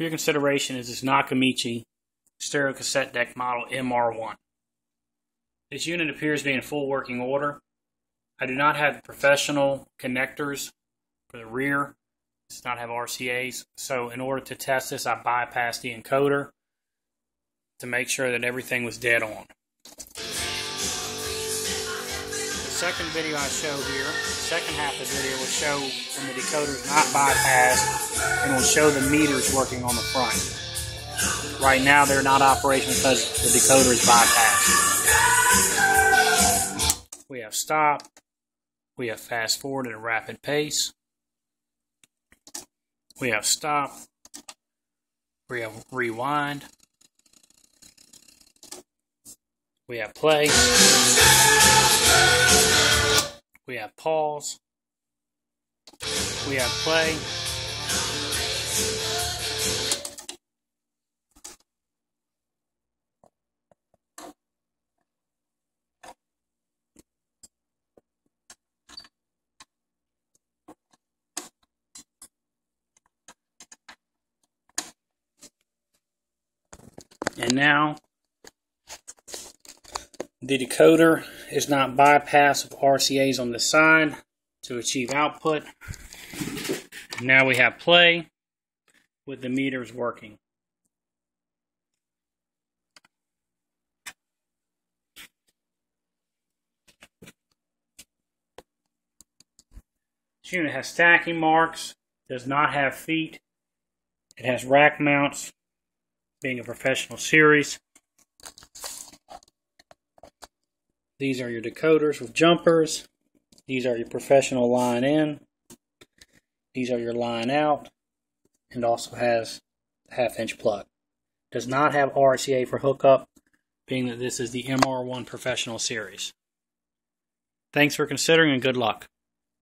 For your consideration is this Nakamichi stereo cassette deck model MR1. This unit appears to be in full working order. I do not have professional connectors for the rear. It does not have RCAs. So in order to test this, I bypassed the encoder to make sure that everything was dead on. The second video I show here, the second half of the video will show when the decoder is not bypassed and will show the meters working on the front. Right now they're not operational because the decoder is bypassed. We have stop. We have fast forward at a rapid pace. We have stop. We have rewind. We have play. We have pause. We have play. And now the decoder is not bypassed with RCAs on the side to achieve output. Now we have play with the meters working. This unit has stacking marks, does not have feet. It has rack mounts, being a professional series. These are your decoders with jumpers. These are your professional line in. These are your line out. And also has a 1/2-inch plug. Does not have RCA for hookup, being that this is the MR1 professional series. Thanks for considering and good luck.